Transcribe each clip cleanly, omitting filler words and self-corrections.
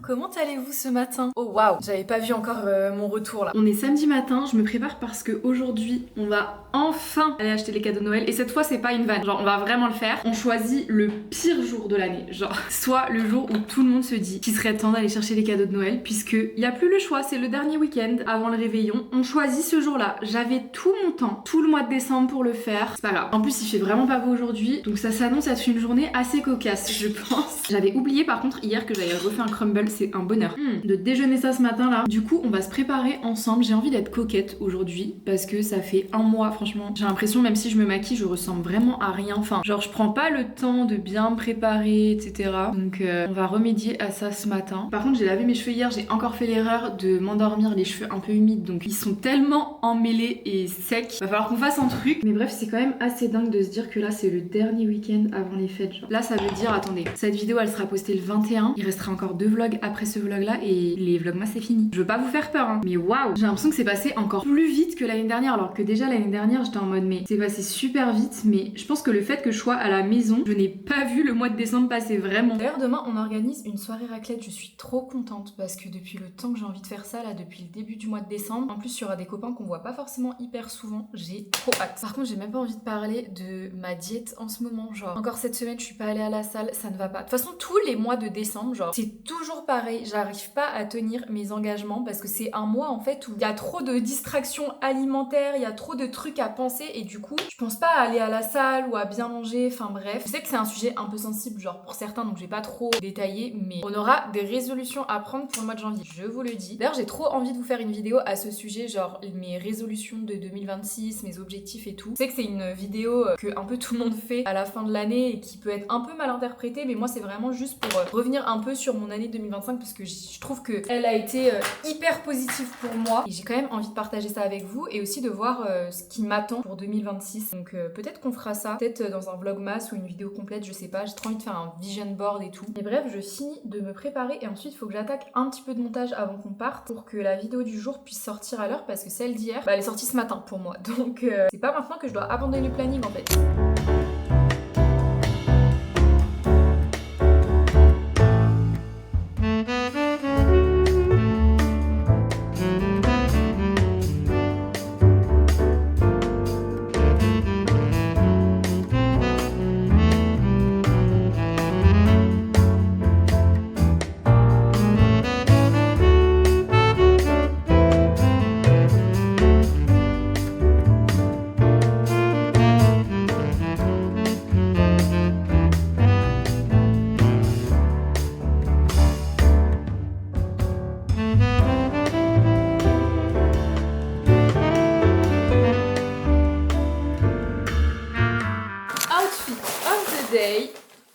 comment allez-vous ce matin? Oh waouh, j'avais pas vu encore mon retour là. On est samedi matin, je me prépare parce que aujourd'hui on va enfin aller acheter les cadeaux de Noël et cette fois c'est pas une vanne, genre on va vraiment le faire. On choisit le pire jour de l'année, genre soit le jour où tout le monde se dit qu'il serait temps d'aller chercher les cadeaux de Noël puisque y a plus le choix, c'est le dernier week-end avant le réveillon. On choisit ce jour-là. J'avais tout mon temps, tout le mois de décembre pour le faire. C'est pas grave. En plus il fait vraiment pas beau aujourd'hui, donc ça s'annonce être une journée assez cocasse, je pense. J'avais oublié par contre hier que j'avais refait un crumble, c'est un bonheur de déjeuner ça ce matin là. Du coup on va se préparer ensemble. J'ai envie d'être coquette aujourd'hui parce que ça fait un mois franchement. J'ai l'impression même si je me maquille je ressemble vraiment à rien. Enfin genre je prends pas le temps de bien me préparer etc. Donc on va remédier à ça ce matin. Par contre j'ai lavé mes cheveux hier, j'ai encore fait l'erreur de m'endormir les cheveux un peu humides donc ils sont tellement emmêlés et secs. Va falloir qu'on fasse un truc. Mais bref c'est quand même assez dingue de se dire que là c'est le dernier week-end avant les fêtes genre. Là ça veut dire attendez, cette vidéo elle sera postée le 21. Il restera encore 2 vlogs après ce vlog là et les vlogmas c'est fini. Je veux pas vous faire peur hein. Mais waouh, j'ai l'impression que c'est passé encore plus vite que l'année dernière alors que déjà l'année dernière j'étais en mode mais c'est passé super vite. Mais je pense que le fait que je sois à la maison, je n'ai pas vu le mois de décembre passer vraiment. D'ailleurs demain on organise une soirée raclette, je suis trop contente parce que depuis le temps que j'ai envie de faire ça là, depuis le début du mois de décembre, en plus il y aura des copains qu'on voit pas forcément hyper souvent, j'ai trop hâte. Par contre j'ai même pas envie de parler de ma diète en ce moment, genre encore cette semaine je suis pas allée à la salle, ça ne va pas. De toute façon tous les mois de décembre genre c'est toujours pareil, j'arrive pas à tenir mes engagements parce que c'est un mois en fait où il y a trop de distractions alimentaires, il y a trop de trucs à penser et du coup je pense pas à aller à la salle ou à bien manger, enfin bref. Je sais que c'est un sujet un peu sensible genre pour certains donc je vais pas trop détailler mais on aura des résolutions à prendre pour le mois de janvier, je vous le dis. D'ailleurs j'ai trop envie de vous faire une vidéo à ce sujet, genre mes résolutions de 2026, mes objectifs et tout. Je sais que c'est une vidéo que un peu tout le monde fait à la fin de l'année et qui peut être un peu mal interprétée mais moi c'est vraiment juste pour revenir un peu sur mon année 2025 parce que je trouve que elle a été hyper positive pour moi et j'ai quand même envie de partager ça avec vous et aussi de voir ce qui m'attend pour 2026. Donc peut-être qu'on fera ça, peut-être dans un vlogmas ou une vidéo complète, je sais pas, j'ai trop envie de faire un vision board et tout. Mais bref, je finis de me préparer et ensuite il faut que j'attaque un petit peu de montage avant qu'on parte pour que la vidéo du jour puisse sortir à l'heure parce que celle d'hier, bah, elle est sortie ce matin pour moi. Donc c'est pas maintenant que je dois abandonner le planning en fait.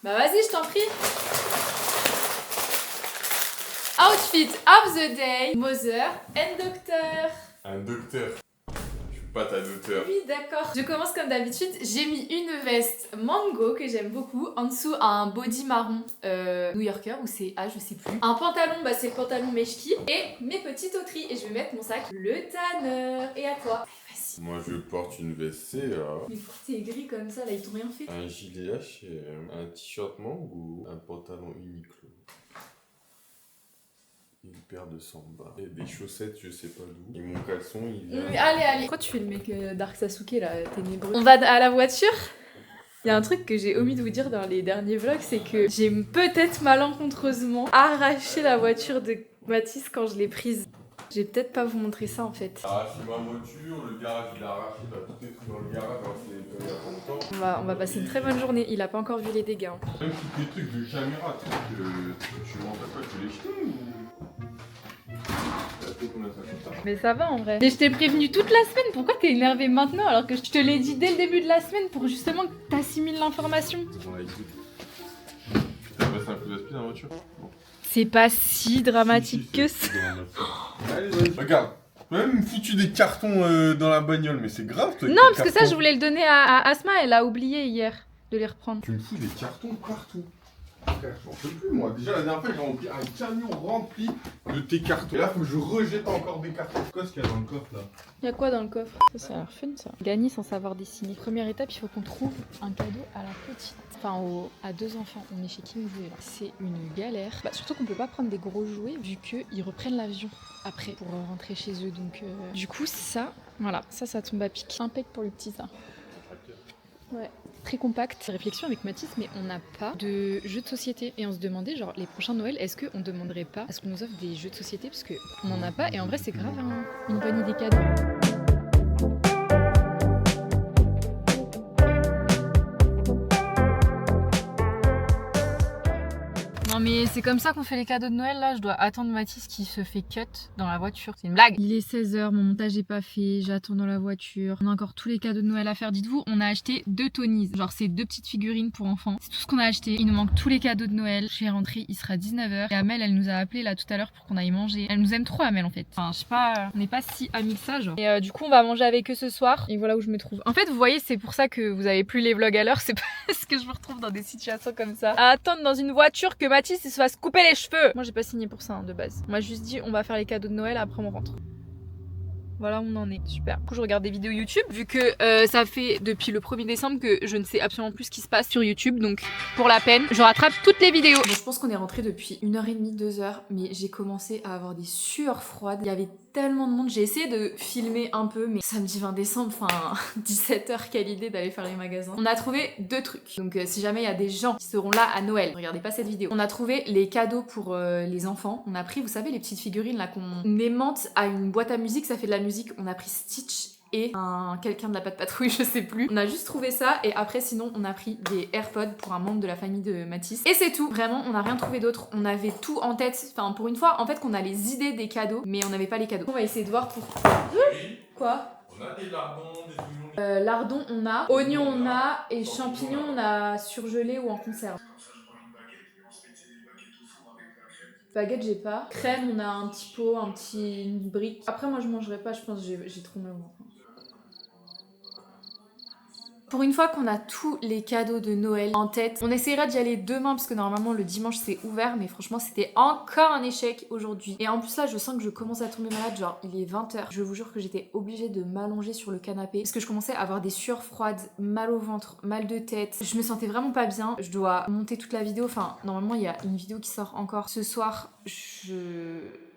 Bah vas-y, je t'en prie. Outfit of the day, Mother and Doctor. Un docteur. Je suis pas ta docteur. Oui, d'accord. Je commence comme d'habitude. J'ai mis une veste mango que j'aime beaucoup. En dessous, un body marron New-Yorker ou c'est A, je sais plus. Un pantalon, bah c'est le pantalon Meshki. Et mes petites auteries. Et je vais mettre mon sac, le Tanner. Et à toi? Vas-y. Moi je porte une veste CA. Mais pourquoi t'es gris comme ça là? Ils t'ont rien fait? Un gilet H&M, un t-shirt Mango, un pantalon Uniqlo. Une paire de samba. Et des chaussettes je sais pas d'où. Et mon caleçon il vient... Oui, allez. Pourquoi tu fais le mec Dark Sasuke là, ténébreux? On va à la voiture? Il y a un truc que j'ai omis de vous dire dans les derniers vlogs, c'est que j'ai peut-être malencontreusement arraché la voiture de Mathis quand je l'ai prise. Je vais peut-être pas vous montrer ça en fait. Arraché ma voiture, le garage il a arraché, t'as tout détruit dans le garage alors que c'est il y a pas longtemps. On va passer une très bonne journée, il a pas encore vu les dégâts. Hein. Même tous tes trucs de caméra, tu sais que tu montes à quoi, tu les jetés ou... Mais ça va en vrai. Mais je t'ai prévenu toute la semaine, pourquoi t'es énervé maintenant alors que je te l'ai dit dès le début de la semaine pour justement que t'assimiles l'information? On a écouté. T'as passé un coup d'aspi dans la voiture? Bon. C'est pas si dramatique que ça. Allez, vas-y. Regarde, même foutu des cartons dans la bagnole, mais c'est grave toi. Non, parce que ça je voulais le donner à Asma, elle a oublié hier de les reprendre. Tu me fous des cartons partout. frère, j'en peux plus moi. Déjà la dernière fois j'ai rempli un camion rempli de tes cartons. Et là faut que je rejette encore des cartons. C'est quoi ce qu'il y a dans le coffre là? Il y a quoi dans le coffre? Ça a l'air fun ça. Gagner sans savoir dessiner. Première étape, il faut qu'on trouve un cadeau à la petite. Enfin à 2 enfants. On est chez King Jouet là. C'est une galère. Surtout qu'on peut pas prendre des gros jouets vu qu'ils reprennent l'avion après pour rentrer chez eux. Donc du coup ça, voilà, ça tombe à pic. Impec pour le petit ça. Ouais. Très compact. Réflexion avec Mathis, mais on n'a pas de jeux de société. Et on se demandait, genre, les prochains Noël, est-ce qu'on demanderait pas à ce qu'on nous offre des jeux de société? Parce qu'on n'en a pas. Et en vrai, c'est grave une bonne idée cadeau. Non mais c'est comme ça qu'on fait les cadeaux de Noël là, je dois attendre Mathis qui se fait cut dans la voiture, c'est une blague. Il est 16h, mon montage est pas fait, j'attends dans la voiture. On a encore tous les cadeaux de Noël à faire, dites-vous, on a acheté 2 Tonys, genre c'est 2 petites figurines pour enfants. C'est tout ce qu'on a acheté, il nous manque tous les cadeaux de Noël. Je suis rentrée, il sera 19h et Amel elle nous a appelé là tout à l'heure pour qu'on aille manger. Elle nous aime trop Amel en fait, enfin je sais pas, on n'est pas si amis que ça genre. Et du coup on va manger avec eux ce soir et voilà où je me trouve. En fait vous voyez c'est pour ça que vous avez plus les vlogs à l'heure, c'est parce que je me retrouve dans des situations comme ça. À attendre dans une voiture que Mathis il se fasse couper les cheveux. Moi j'ai pas signé pour ça de base. On m'a juste dit on va faire les cadeaux de Noël après on rentre. Voilà où on en est, super. Du coup je regarde des vidéos YouTube vu que ça fait depuis le 1er décembre que je ne sais absolument plus ce qui se passe sur YouTube, donc pour la peine je rattrape toutes les vidéos. Bon, je pense qu'on est rentré depuis 1h30, 2h, mais j'ai commencé à avoir des sueurs froides. Il y avait tellement de monde, j'ai essayé de filmer un peu, mais samedi 20 décembre, enfin 17h, quelle idée d'aller faire les magasins. On a trouvé 2 trucs, donc si jamais il y a des gens qui seront là à Noël, regardez pas cette vidéo. On a trouvé les cadeaux pour les enfants. On a pris, vous savez, les petites figurines là qu'on aimante à une boîte à musique, ça fait de la musique. On a pris Stitch et quelqu'un de la Patte Patrouille, je sais plus. On a juste trouvé ça et après sinon on a pris des AirPods pour un membre de la famille de Mathis. Et c'est tout, vraiment on n'a rien trouvé d'autre. On avait tout en tête, enfin pour une fois en fait qu'on a les idées des cadeaux mais on n'avait pas les cadeaux. On va essayer de voir pour... Quoi? On a des lardons, des oignons. Lardons on a, oignons on a et champignons on a surgelés ou en conserve. Baguette j'ai pas. Crème on a un petit pot, une brique. Après moi je mangerai pas, je pense j'ai trop mal. Pour une fois qu'on a tous les cadeaux de Noël en tête, on essaiera d'y aller demain parce que normalement le dimanche c'est ouvert, mais franchement c'était encore un échec aujourd'hui. Et en plus là je sens que je commence à tomber malade, genre il est 20h. Je vous jure que j'étais obligée de m'allonger sur le canapé parce que je commençais à avoir des sueurs froides, mal au ventre, mal de tête. Je me sentais vraiment pas bien. Je dois monter toute la vidéo, enfin normalement il y a une vidéo qui sort encore ce soir.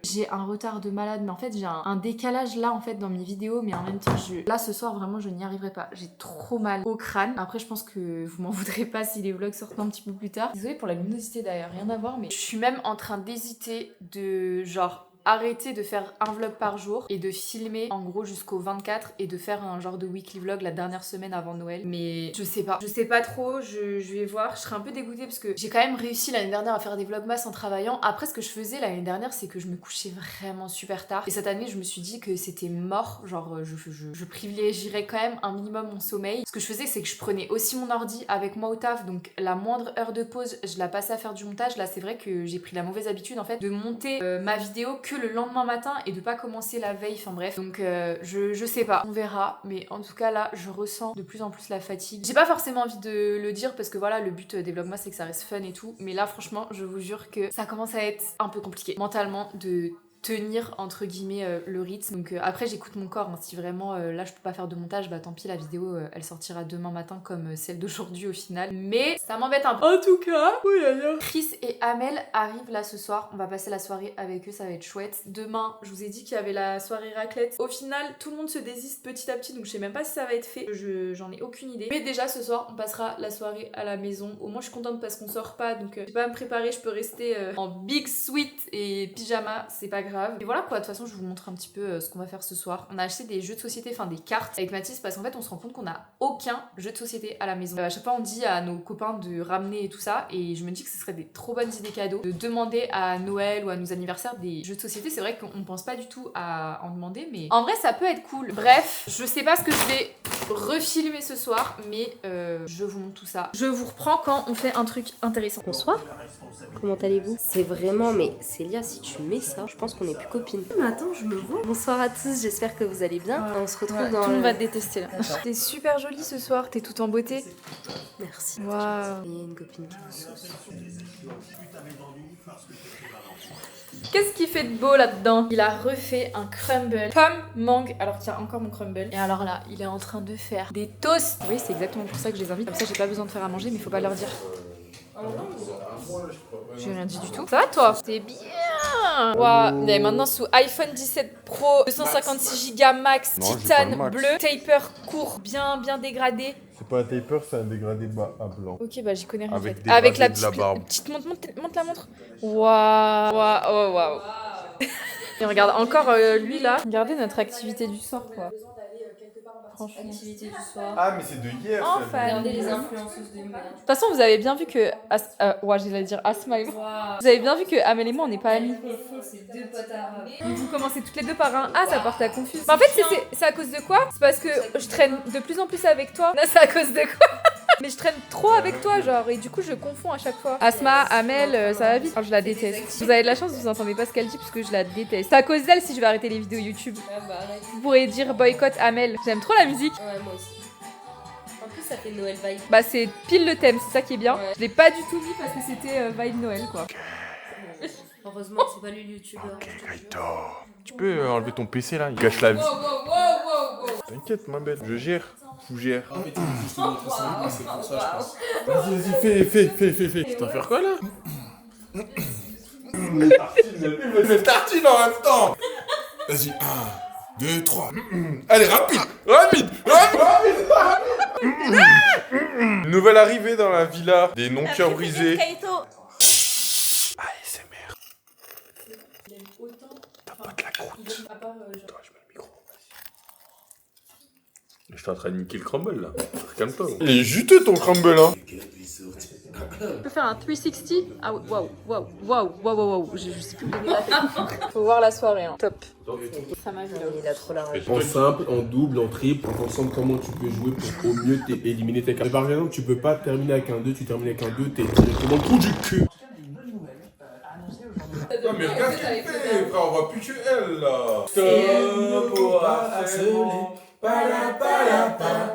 J'ai un retard de malade, mais en fait j'ai un décalage là en fait dans mes vidéos, mais en même temps là ce soir vraiment je n'y arriverai pas. J'ai trop mal au crâne. Après je pense que vous m'en voudrez pas si les vlogs sortent un petit peu plus tard. Désolée pour la luminosité d'ailleurs, rien à voir, mais je suis même en train d'hésiter de genre arrêter de faire un vlog par jour et de filmer en gros jusqu'au 24 et de faire un genre de weekly vlog la dernière semaine avant Noël. Mais je sais pas trop, je vais voir. Je serai un peu dégoûtée parce que j'ai quand même réussi l'année dernière à faire des vlogmas en travaillant. Après ce que je faisais l'année dernière c'est que je me couchais vraiment super tard et cette année je me suis dit que c'était mort, genre je privilégierais quand même un minimum mon sommeil. Ce que je faisais c'est que je prenais aussi mon ordi avec moi au taf, donc la moindre heure de pause je la passais à faire du montage. Là c'est vrai que j'ai pris la mauvaise habitude en fait de monter ma vidéo que le lendemain matin et de pas commencer la veille, enfin bref. Donc je sais pas, on verra, mais en tout cas là je ressens de plus en plus la fatigue. J'ai pas forcément envie de le dire parce que voilà le but des vlogmas c'est que ça reste fun et tout, mais là franchement je vous jure que ça commence à être un peu compliqué mentalement de tenir entre guillemets le rythme. Donc après j'écoute mon corps, hein. Si vraiment là je peux pas faire de montage, bah tant pis, la vidéo elle sortira demain matin comme celle d'aujourd'hui au final, mais ça m'embête un peu. En tout cas, Chris et Amel arrivent là ce soir, on va passer la soirée avec eux, ça va être chouette. Demain je vous ai dit qu'il y avait la soirée raclette. Au final tout le monde se désiste petit à petit, donc je sais même pas si ça va être fait, j'en ai aucune idée, mais déjà ce soir on passera la soirée à la maison. Au moins je suis contente parce qu'on sort pas, donc je vais pas me préparer, je peux rester en big sweat et pyjama, c'est pas grave. Et voilà quoi, de toute façon je vous montre un petit peu ce qu'on va faire ce soir. On a acheté des jeux de société, enfin des cartes avec Mathis parce qu'en fait on se rend compte qu'on a aucun jeu de société à la maison. À chaque fois on dit à nos copains de ramener et tout ça, et je me dis que ce serait des trop bonnes idées cadeaux de demander à Noël ou à nos anniversaires des jeux de société. C'est vrai qu'on pense pas du tout à en demander, mais en vrai ça peut être cool. Bref, je sais pas ce que je vais refilmer ce soir, mais je vous montre tout ça. Je vous reprends quand on fait un truc intéressant. Bonsoir. Comment allez-vous? C'est vraiment, mais Célia, si tu mets ça, je pense qu'on est plus copines. Mais attends, je me vois. Bonsoir à tous, j'espère que vous allez bien. On se retrouve dans Tout le monde va te détester là. T'es super jolie ce soir, t'es toute en beauté. Merci. Waouh. Il y a une copine qui vous sauce. Qu'est-ce qu'il fait de beau là-dedans? Il a refait un crumble pomme mangue. Alors tiens, encore mon crumble. Et alors là, il est en train de faire des toasts. Oui, c'est exactement pour ça que je les invite. Comme ça, j'ai pas besoin de faire à manger, mais il faut pas leur dire. J'ai rien dit du tout. Ça va toi? C'est bien. Waouh. Mais maintenant sous iPhone 17 Pro, 256 Go max, Non, j'ai pas titane le max. bleu, taper court, bien dégradé. C'est pas un taper, c'est un dégradé bas à blanc. Ok, bah j'y connais rien. Avec en fait. des Avec la gradés de la barbe. petite monte la montre. Waouh. Waouh. Et regarde encore lui là. Regardez notre activité du soir quoi. Franchement. Activité du soir. Ah, mais c'est de hier. Enfin. Regardez les influenceuses de mode. De toute façon, vous avez bien vu que. Ouais, j'allais dire Asma et moi. Vous avez bien vu que Amel et moi, on n'est pas amis. C'est deux potes arabes. Vous commencez toutes les deux par un A, ça porte à confusion. Mais en fait, c'est à cause de quoi? C'est parce que je traîne de plus en plus avec toi. Non, c'est à cause de quoi? Mais je traîne trop avec toi, genre, et du coup, je confonds à chaque fois. Asma, Amel, ça va vite. Alors, je la déteste. Vous avez de la chance, vous entendez pas ce qu'elle dit, parce que je la déteste. C'est à cause d'elle si je vais arrêter les vidéos YouTube. Arrête. Vous pourrez dire boycott Amel. J'aime trop la musique. Ouais, moi aussi. En plus, ça fait Noël vibe. Bah, c'est pile le thème, c'est ça qui est bien. Ouais. Je l'ai pas du tout mis parce que c'était vibe Noël, quoi. Heureusement, c'est pas le youtubeur. Tu peux enlever ton PC là, il cache la vie. T'inquiète, ma belle, je gère. Je gère. C'est pour ça, je pense. Vas-y, fais. Tu vas faire quoi là? Les tartines en même temps. Vas-y, 1, 2, 3. Allez, rapide. Nouvelle arrivée dans la villa des non-cœurs brisés. ASMR. T'as pas de la croûte. Toi, je mets le micro. Je suis en train de niquer le crumble là. Calme-toi. Il est juteux ton crumble hein. Je peux faire un 360. Ah waouh. Je sais plus où donner la tête. Faut voir la soirée, hein. Top. Ça m'a vu. Il a trop la rage. En simple, en double, en triple, en fonction de comment tu peux jouer pour au mieux éliminer tes cartes. Par exemple, tu peux pas terminer avec un 2, tu termines avec un 2, t'es directement le trou du cul. Non mais regarde ce qu'elle fait, frère, on voit plus que elle là. Stop au harceler.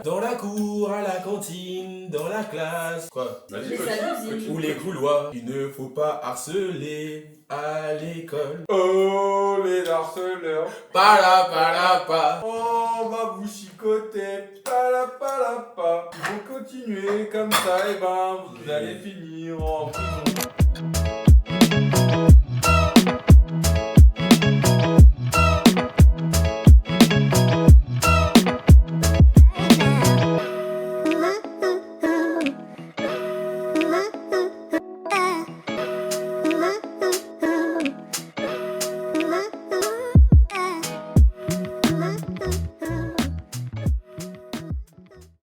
Dans la cour, à la cantine, dans la classe. Quoi? Vas-y, Ou les couloirs. Il ne faut pas harceler à l'école. Oh les harceleurs. Pa. On va vous chicoter. Palapa. Ils vont continuer comme ça, et ben vous allez finir en prison.